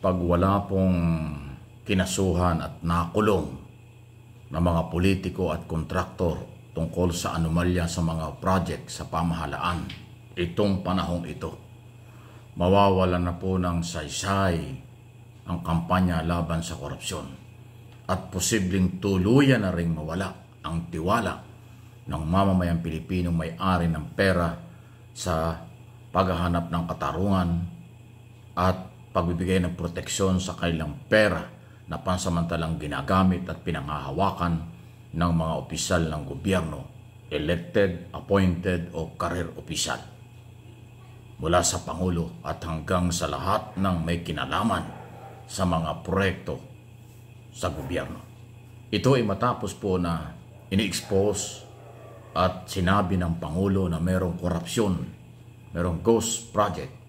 pag wala pong kinasuhan at nakulong na mga politiko at kontraktor tungkol sa anomalya sa mga project sa pamahalaan, itong panahong ito, mawawalan na po ng saysay ang kampanya laban sa korupsyon at posibleng tuluyan na ring mawala ang tiwala ng mamamayang Pilipinong may-ari ng pera sa paghahanap ng katarungan at pagbibigay ng proteksyon sa kanilang pera na pansamantalang ginagamit at pinanghahawakan ng mga opisyal ng gobyerno, elected, appointed o career opisyal. Mula sa Pangulo at hanggang sa lahat ng may kinalaman sa mga proyekto sa gobyerno. Ito ay matapos po na ini-expose at sinabi ng Pangulo na mayroong korupsyon, mayroong ghost project,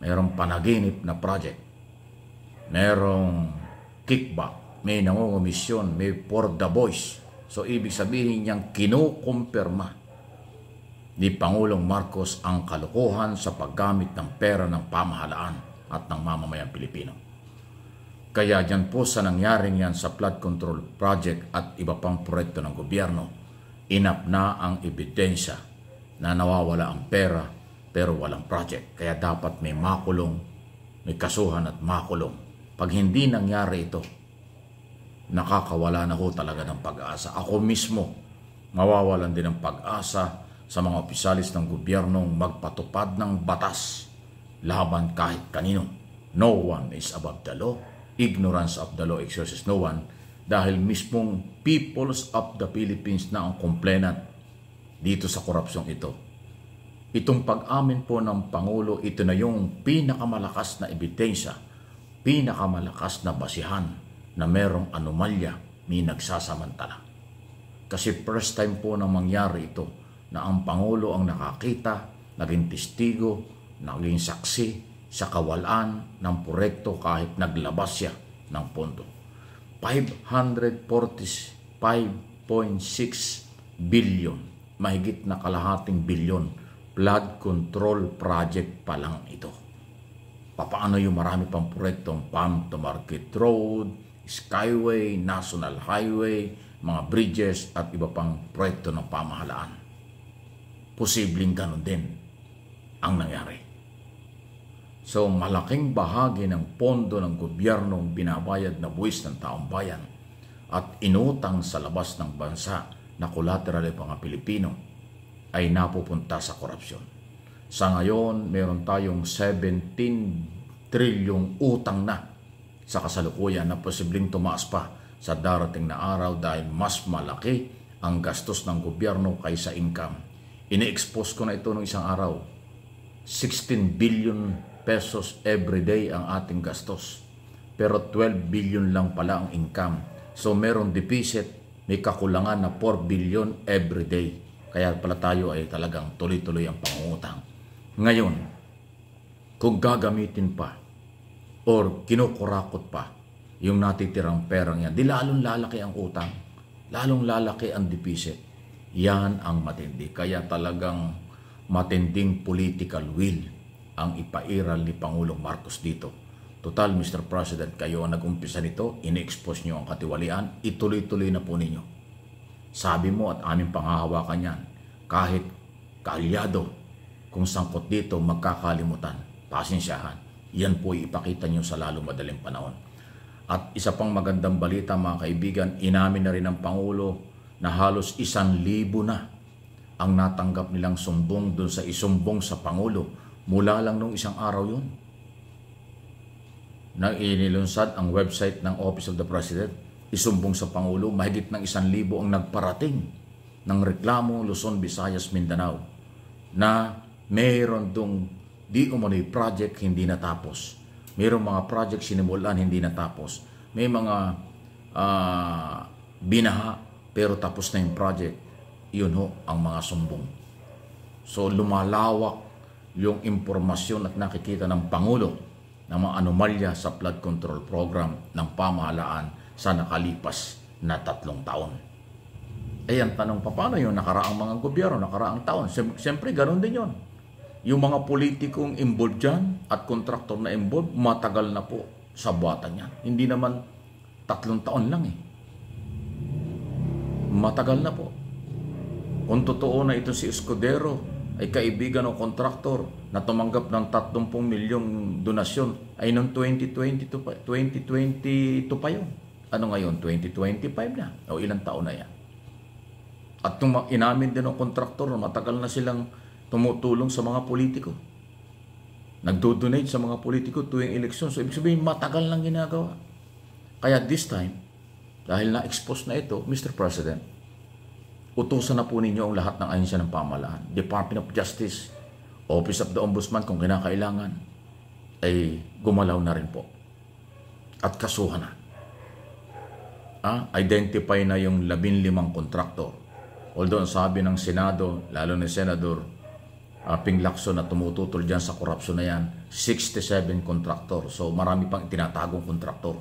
mayroong panaginip na project, mayroong kickback, may nangungumisyon, may for the boys. So ibig sabihin niyang kinukumpirma ni Pangulong Marcos ang kalokohan sa paggamit ng pera ng pamahalaan at ng mamamayang Pilipino. Kaya dyan po sa nangyaring yan sa flood control project at iba pang proyekto ng gobyerno, inap na ang ebidensya na nawawala ang pera pero walang project. Kaya dapat may makulong, may kasuhan at makulong. Pag hindi nangyari ito, nakakawala na ho talaga ng pag-asa. Ako mismo, mawawalan din ng pag-asa sa mga opisyalis ng gobyernong magpatupad ng batas laban kahit kanino. No one is above the law. Ignorance of the law exercises no one, dahil mismong peoples of the Philippines na ang complainant dito sa korupsyong ito. Itong pag-amin po ng Pangulo, ito na yung pinakamalakas na ebidensya, pinakamalakas na basihan na merong anomalya ni nagsasamantala. Kasi first time po na mangyari ito na ang Pangulo ang nakakita, naging testigo, naging saksi sa kawalan ng proyekto kahit naglabas siya ng pondo. 545.6 billion, mahigit na kalahating bilyon, flood control project pa lang ito. Papaano yung marami pang proyektong Farm to Market Road, Skyway, National Highway, mga bridges at iba pang proyekto ng pamahalaan. Posibleng ganun din ang nangyari. So malaking bahagi ng pondo ng gobyernong binabayad na buwis ng taong bayan at inutang sa labas ng bansa na collateral ng mga Pilipino ay napupunta sa korupsyon. Sa ngayon, meron tayong 17 trilyong utang na sa kasalukuyan na posibleng tumaas pa sa darating na araw dahil mas malaki ang gastos ng gobyerno kaysa income. Ini-expose ko na ito ng isang araw. 16 billion pesos every day ang ating gastos. Pero 12 billion lang pala ang income. So meron deficit, may kakulangan na 4 billion every day. Kaya pala tayo ay talagang tuloy-tuloy ang pangungutang. Ngayon, kung gagamitin pa or kinukurakot pa yung natitirang perang yan, di lalong lalaki ang utang, lalong lalaki ang deficit. Yan ang matindi. Kaya talagang matinding political will ang ipairal ni Pangulong Marcos dito. Total, Mr. President, kayo ang nag-umpisa nito, ini-expose nyo ang katiwalian, ituloy-tuloy na po ninyo. Sabi mo at aming panghahawakan yan, kahit kaalyado, kung sangkot dito, magkakalimutan, pasensyahan. Yan po ipakita nyo sa lalo madaling panahon. At isa pang magandang balita mga kaibigan, inamin na rin ng Pangulo na halos 1,000 na ang natanggap nilang sumbong doon sa isumbong sa Pangulo. Mula lang nung isang araw yun. Na inilunsad ang website ng Office of the President, isumbong sa Pangulo, mahigit ng 1,000 ang nagparating ng reklamo Luzon, Visayas, Mindanao na mayroon dong di umano'y project hindi natapos. Mayroong mga project sinimulan hindi natapos. May mga binaha pero tapos na yung project. Yun ho ang mga sumbong. So lumalawak yung impormasyon at nakikita ng Pangulo ng mga anomalya sa flood control program ng pamahalaan sa nakalipas na 3 taon. Eh, ang tanong pa, paano yung nakaraang mga gobyerno, nakaraang taon? Siyempre, ganoon din yon. Yung mga politikong involved dyan at kontraktor na involved, matagal na po sa buwatan niya. Hindi naman 3 taon lang eh. Matagal na po. Kung totoo na ito si Escudero ay kaibigan o kontraktor na tumanggap ng 30 milyong donasyon ay noong 2022 pa yun. Ano ngayon? 2025 na. O ilang taon na yan. At inamin din ng kontraktor na matagal na silang tumutulong sa mga politiko. Nagdo-donate sa mga politiko tuwing eleksyon. So, ibig sabihin, matagal lang ginagawa. Kaya this time, dahil na-expose na ito, Mr. President, utusan na po ninyo ang lahat ng ahensya ng pamahalaan. Department of Justice, Office of the Ombudsman kung kinakailangan, ay gumalaw na rin po. At kasuhan na. Identify na yung 15 kontraktor. Although sabi ng Senado, lalo ni Senador Ping Lacson na tumututol dyan sa korupsyon na yan, 67 kontraktor. So marami pang tinatagong kontraktor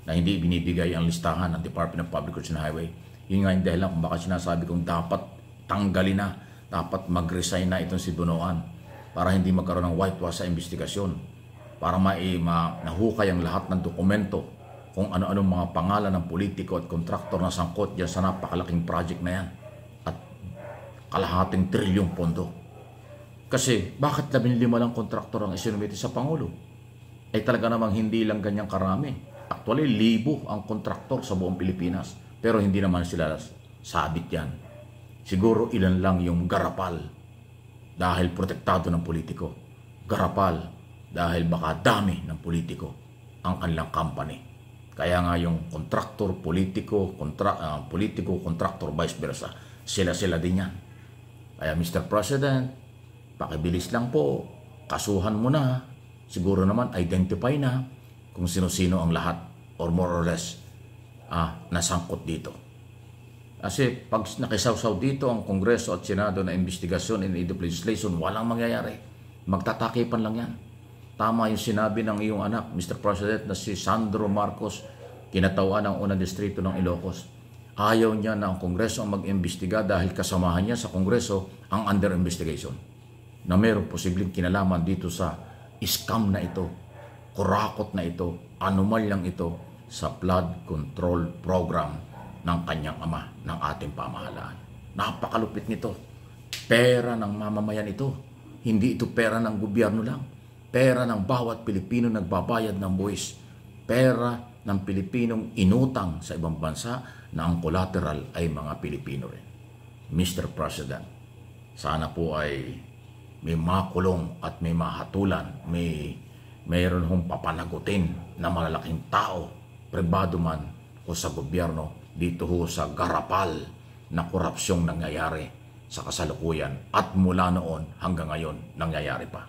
na hindi binibigay ang listahan ng Department of Public Works and Highway. Yun nga yung dahilan kung baka sinasabi kong dapat tanggalin na, dapat mag-resign na itong si Bunoan para hindi magkaroon ng whitewash sa investigasyon, para nahukay ang lahat ng dokumento kung ano-anong mga pangalan ng politiko at kontraktor na sangkot dyan sa napakalaking project na yan at kalahating trilyong pondo. Kasi bakit 15 lang kontraktor ang isinumiti sa Pangulo? Ay talaga namang hindi lang ganyang karami. Actually, 1,000 ang kontraktor sa buong Pilipinas. Pero hindi naman sila sabit yan. Siguro ilan lang yung garapal dahil protektado ng politiko. Garapal dahil baka dami ng politiko ang kanilang company. Kaya nga yung kontraktor, politiko, kontraktor, vice versa. Sila din yan. Kaya Mr. President, pakibilis lang po, kasuhan mo na, siguro naman identify na kung sino-sino ang lahat or more or less nasangkot dito. Kasi pag nakisawsaw dito ang Kongreso at Senado na investigasyon in aid of legislation, walang mangyayari. Magtatakipan lang yan. Tama yung sinabi ng iyong anak, Mr. President, na si Sandro Marcos, kinatawan ng unang distrito ng Ilocos. Ayaw niya na ang Kongreso ang mag-imbestiga dahil kasamahan niya sa Kongreso ang under investigation. Na mayroong posibleng kinalaman dito sa scam na ito, kurakot na ito, anomalyang ito sa flood control program ng kanyang ama, ng ating pamahalaan. Napakalupit nito. Pera ng mamamayan ito. Hindi ito pera ng gobyerno lang. Pera ng bawat Pilipino nagbabayad ng buwis. Pera ng Pilipinong inutang sa ibang bansa na ang collateral ay mga Pilipino rin. Mr. President, sana po ay may makulong at may mahatulan, mayroon hong papanagutin na malalaking tao, pribado man o sa gobyerno, dito ho sa garapal na korupsyong nangyayari sa kasalukuyan at mula noon hanggang ngayon nangyayari pa.